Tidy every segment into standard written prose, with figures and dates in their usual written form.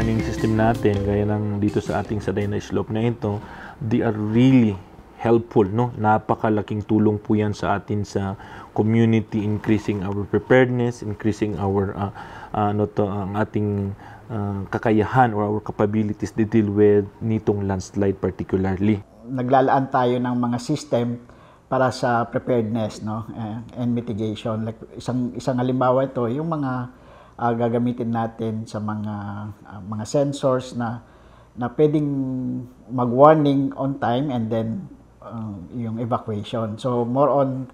warning system natin, gaya ng dito sa ating Sadayna Slope na ito, they are really helpful, no? Napakalaking tulong po yan sa atin sa community, increasing our preparedness, increasing our ang ating kakayahan or our capabilities to deal with nitong landslide particularly. Naglalaan tayo ng mga system para sa preparedness, no, and mitigation. Like isang halimbawa ito, yung mga gagamitin natin sa mga sensors na pwedeng mag-warning on time and then yung evacuation. So more on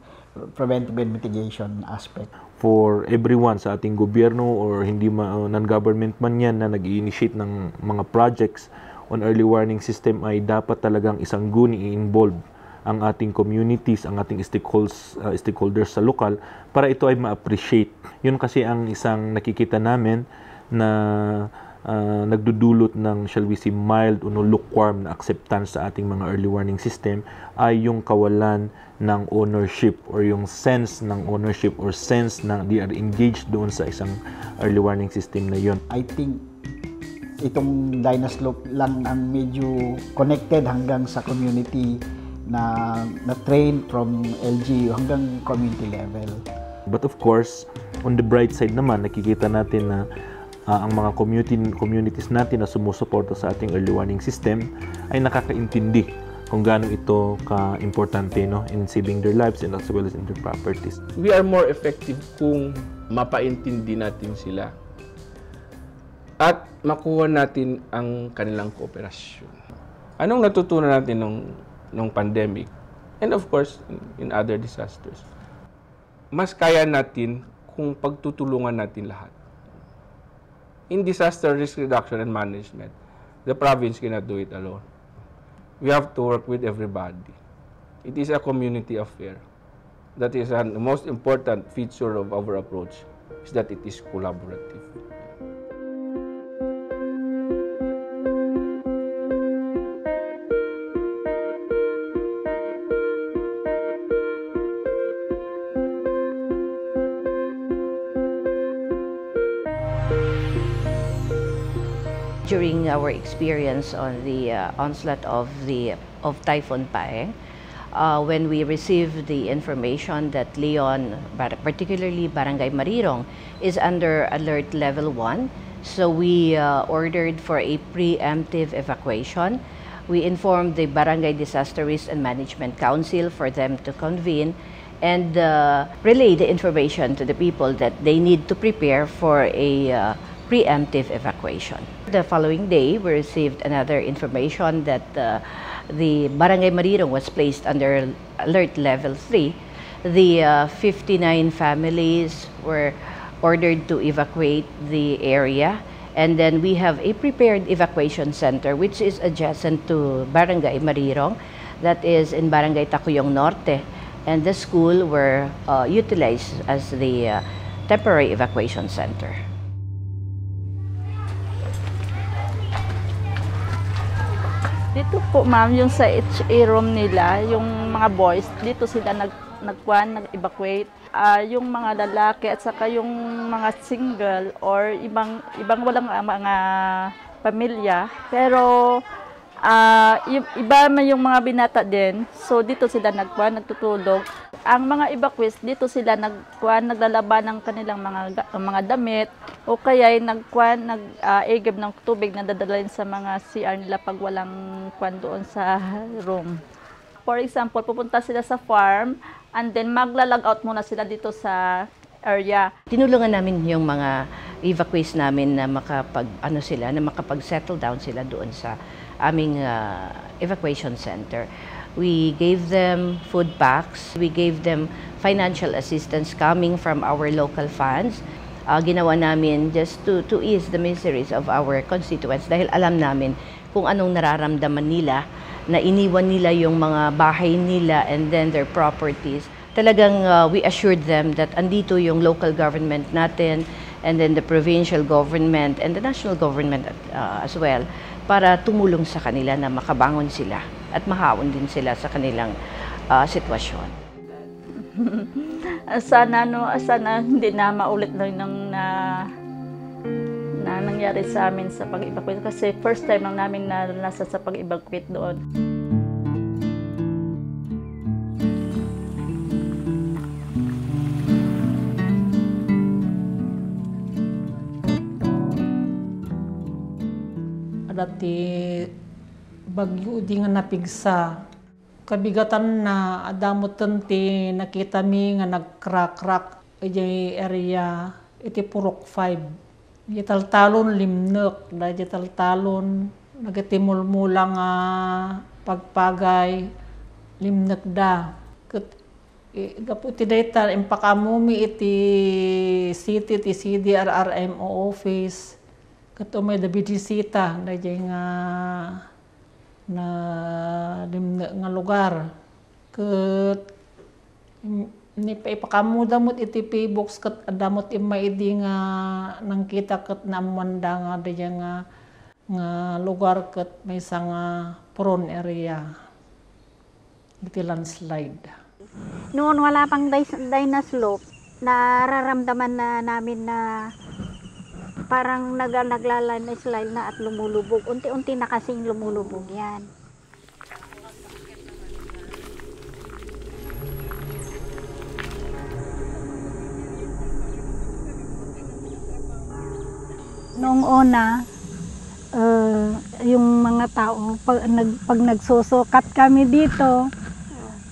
preventive and mitigation aspect. For everyone sa ating gobyerno or hindi non-government man yan na nag-i-initiate ng mga projects on early warning system, ay dapat talagang isang guni i-involve ang ating communities, ang ating stakeholders sa lokal para ito ay ma-appreciate. Yun kasi ang isang nakikita namin na nagdudulot ng, shall we say, mild o lukewarm na acceptance sa ating mga early warning system ay yung kawalan ng ownership or yung sense ng ownership or sense na they are engaged doon sa isang early warning system na yun. I think itong Dynaslope lang ang medyo connected hanggang sa community na train from LGU hanggang community level. But of course, on the bright side naman, nakikita natin na ang mga communities natin na sumusuporta sa ating early warning system ay nakakaintindi kung gaano ito ka-importante, no, in saving their lives and as well as in their properties. We are more effective kung mapaintindi natin sila at makuha natin ang kanilang kooperasyon. Anong natutunan natin nung pandemic, and of course, in other disasters? Mas kaya natin kung pagtutulungan natin lahat. In disaster risk reduction and management, the province cannot do it alone. We have to work with everybody. It is a community affair. That is the most important feature of our approach, is that it is collaborative. During our experience on the onslaught of Typhoon Paeng, when we received the information that Leon, particularly Barangay Marirong, is under alert level 1, so we ordered for a preemptive evacuation. We informed the Barangay Disaster Risk and Management Council for them to convene and relay the information to the people that they need to prepare for a preemptive evacuation. The following day, we received another information that the Barangay Marirong was placed under alert level 3. The 59 families were ordered to evacuate the area, and then we have a prepared evacuation center which is adjacent to Barangay Marirong, that is in Barangay Tacuyong Norte, and the school were utilized as the temporary evacuation center. Dito po ma'am, yung sa HA room nila, yung mga boys, dito sila nag-evacuate. Yung mga lalaki at saka yung mga single or ibang walang mga pamilya. Pero iba yung mga binata din, so dito sila nagtutulog. Ang mga evacuees, dito sila naglalaban ng kanilang mga damit o kaya nag-agab ng tubig na dadalhin sa mga CR nila pag walang kwan doon sa room. For example, pupunta sila sa farm and then maglalag out muna sila dito sa area. Tinulungan namin yung mga evacuees namin na makapag-settle down sila doon sa aming evacuation center. We gave them food packs. We gave them financial assistance coming from our local funds. Ginawa namin just to ease the miseries of our constituents dahil alam namin kung anong nararamdaman nila, na iniwan nila yung mga bahay nila and then their properties. Talagang we assured them that andito yung local government natin and then the provincial government and the national government as well para tumulong sa kanila na makabangon sila at mahaon din sila sa kanilang sitwasyon. Sana hindi na maulit na nangyari nangyari sa amin sa pag-evacuate kasi first time lang namin nasa sa pag-evacuate doon. Dati bagyo di nga napigsa. Kabigatan na adamotan ti nakita mi nga nagkrak-krak iti area iti Purok 5. Gitaltalon limnek, da gitaltalon nagatimulmula nga pagpagay limnek da. Gapu ti dayta impakamumi iti city ti CDRRMO office. Kato may dabidisita na nga na nga lugar. Kat ni pa ipakamudamot iti paybox kat adamot imaidi nga nang kita kat namanda nga daya nga lugar kat may nga prone area. Iti landslide. Noon wala pang dynaslope, nararamdaman na namin na parang naglalandslide na at lumulubog. Unti-unti na kasing lumulubog yan. Noong una, yung mga tao, pag nagsusukat kami dito,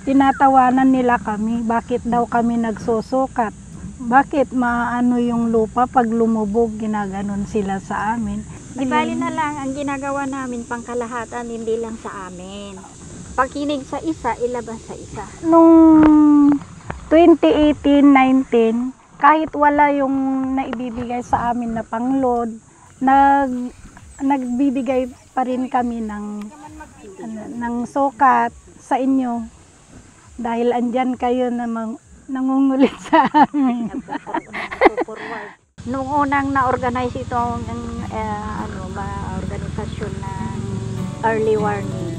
tinatawanan nila kami. Bakit daw kami nagsusukat? Bakit maano yung lupa pag lumubog, ginaganon sila sa amin. Di bali na lang, ang ginagawa namin pangkalahatan, hindi lang sa amin. Pagkinig sa isa, ilabas sa isa. Nung 2018-19, kahit wala yung naibibigay sa amin na pangload, nagbibigay pa rin kami ng sukat sa inyo. Dahil andyan kayo namang nangungulit sa amin. Noong unang na-organize itong organisasyon ng early warning,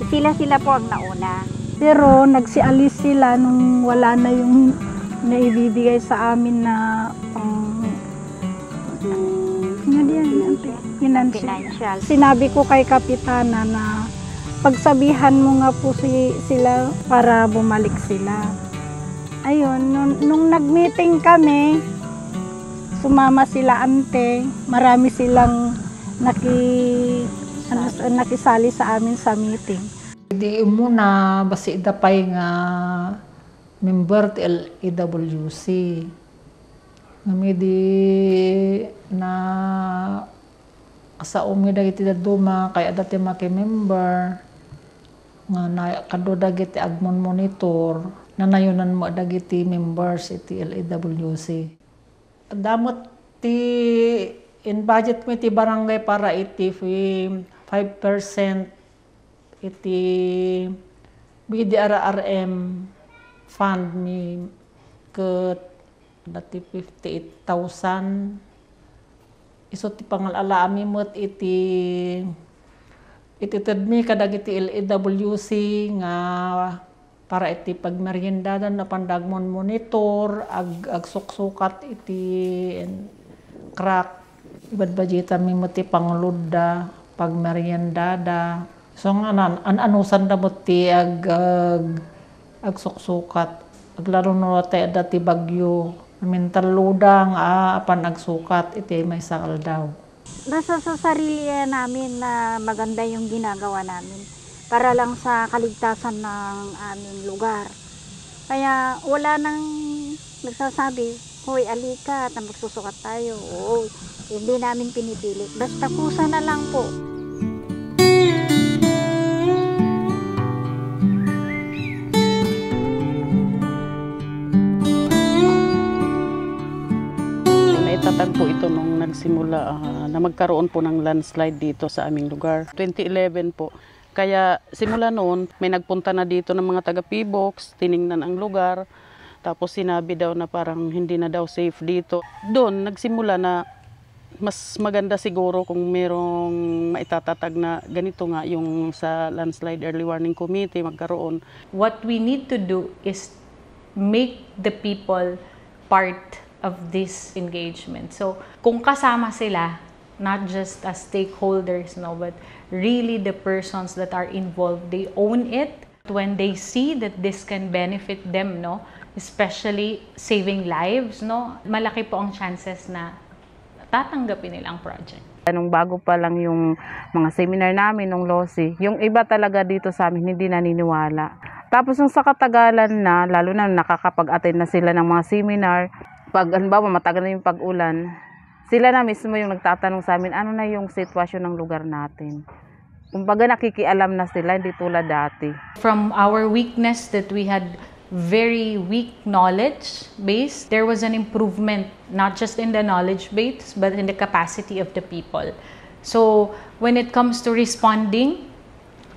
sila po ang nauna. Pero nagsialis sila nung wala na yung naibibigay sa amin na financial. Sinabi ko kay Kapitana na pagsabihan mo nga po sila para bumalik sila. Ayun, nung nag-meeting kami, sumama sila ante, marami silang nakisali sa amin sa meeting. Di muna basi idapay nga member ti LEWC. Ngami di na sa umida iti daduma kay adati maki-member nga na kado dagiti agmon monitor nanayunan mo dagiti members iti LEWC. Damot ti in budget mo iti barangay para iti 5% iti BDRRM fund mi ket dati 58,000 iso ti pangalalaami mo't iti tedmi kadagiti LEWC nga para iti pagmeriendadan na pandagmon monitor ag suksukat iti crack ibadbajita mi mo't ti pangludda pagmeriendada so nga anusan da mo't ti ag suksukat aglaro no tayo dati bagyo mental ludang apan agsukat iti may sakal daw. Nasa sa sarili namin na maganda yung ginagawa namin para lang sa kaligtasan ng aming lugar. Kaya wala nang nagsasabi, hoy alika at magsusukat tayo. Oo, hindi namin pinipilit. Basta kusa na lang po. Naitagpo ito nung nagsimula na magkaroon po ng landslide dito sa aming lugar. 2011 po. Kaya simula noon, may nagpunta na dito ng mga taga-P-box, tiningnan ang lugar. Tapos sinabi daw na parang hindi na daw safe dito. Doon nagsimula na mas maganda siguro kung merong maitatatag na ganito nga yung sa landslide early warning committee magkaroon. What we need to do is make the people part of this engagement. So, kung kasama sila, not just as stakeholders, no, but really the persons that are involved, they own it. When they see that this can benefit them, no, especially saving lives, no, malaki po ang chances na tatanggapin nila ang project. Nung bago pa lang yung mga seminar namin nung LOSI, yung iba talaga dito sa amin hindi naniniwala. Tapos nung sa katagalan na, lalo na nakakapag-attend na sila ng mga seminar, pag halimbawa matagal na yung pag-ulan, sila na mismo yung nagtatanong sa amin, ano na yung sitwasyon ng lugar natin. Kumbaga nakikialam na sila, hindi tulad dati. From our weakness that we had very weak knowledge base, there was an improvement, not just in the knowledge base, but in the capacity of the people. So when it comes to responding,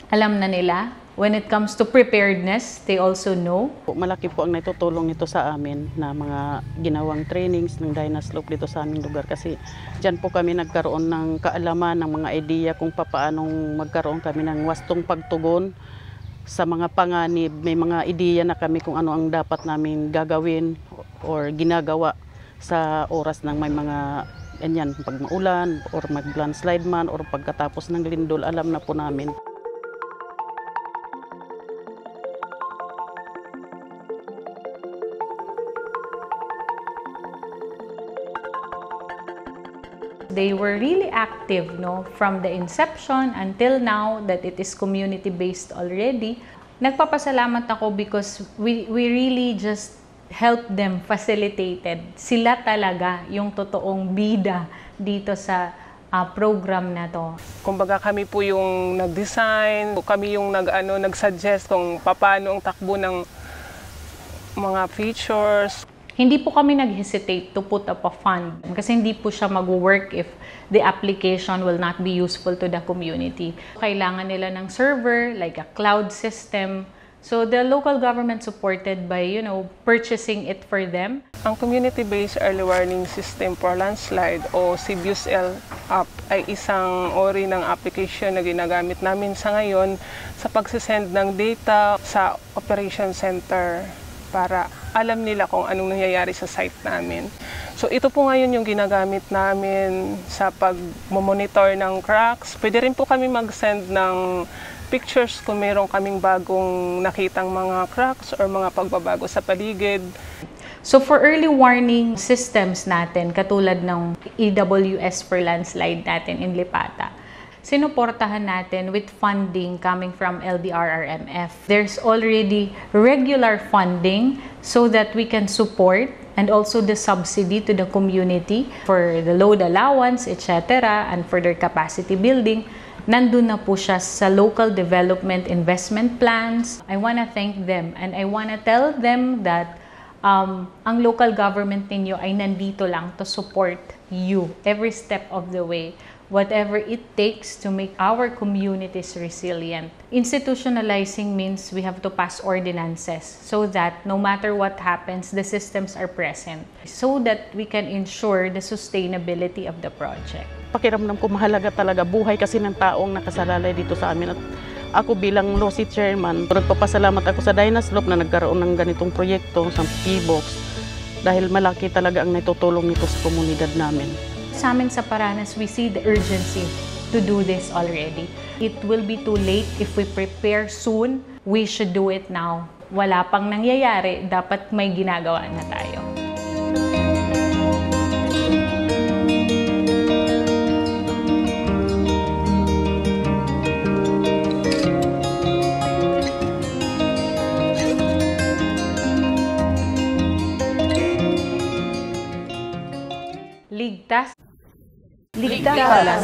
alam na nila. When it comes to preparedness, they also know. Malaki po ang naitutulong nito sa amin na mga ginawang trainings ng Dynaslope dito sa aming lugar kasi dyan po kami nagkaroon ng kaalaman, ng mga idea kung paanong magkaroon kami ng wastong pagtugon sa mga panganib. May mga ideya na kami kung ano ang dapat namin gagawin or ginagawa sa oras ng may mga ganyan, pag maulan or mag-landslide man or pagkatapos ng lindol, alam na po namin. They were really active, no, from the inception until now that it is community-based already. Nagpapasalamat ako because we really just helped them, facilitated. Sila talaga yung totoong bida dito sa program na to. Kumbaga kami po yung nag-design, kami yung nag-suggest kung paano ang takbo ng mga features. Hindi po kami nag-hesitate to put up a fund kasi hindi po siya mag-work if the application will not be useful to the community. Kailangan nila ng server, like a cloud system. So the local government supported by, purchasing it for them. Ang Community-Based Early Warning System for Landslide o CBUSL app ay isang uri ng application na ginagamit namin sa ngayon sa pagsisend ng data sa operation center para alam nila kung anong nangyayari sa site namin. So ito po ngayon yung ginagamit namin sa pag-monitor ng cracks. Pwede rin po kami mag-send ng pictures kung meron kaming bagong nakitang mga cracks or mga pagbabago sa paligid. So for early warning systems natin, katulad ng EWS for landslide natin in Lipata, sinuportahan natin with funding coming from LDRRMF. There's already regular funding so that we can support and also the subsidy to the community for the load allowance, etc. and for their capacity building. Nandun na po siya sa local development investment plans. I want to thank them and I want to tell them that ang local government ninyo ay nandito lang to support you every step of the way, whatever it takes to make our communities resilient. Institutionalizing means we have to pass ordinances so that no matter what happens, the systems are present so that we can ensure the sustainability of the project. Pakiramdam ko mahalaga talaga buhay kasi ng taong nakasalalay dito sa amin. At ako bilang LOSI chairman, nagpapasalamat ako sa Dynaslope na nagkaroon ng ganitong proyekto sa PBOX dahil malaki talaga ang naitutulong nito sa komunidad namin. Sa amin sa Paranas, we see the urgency to do this already. It will be too late if we prepare soon. We should do it now. Wala pang nangyayari, dapat may ginagawa na tayo. Ligtas. Ligtas ka lang.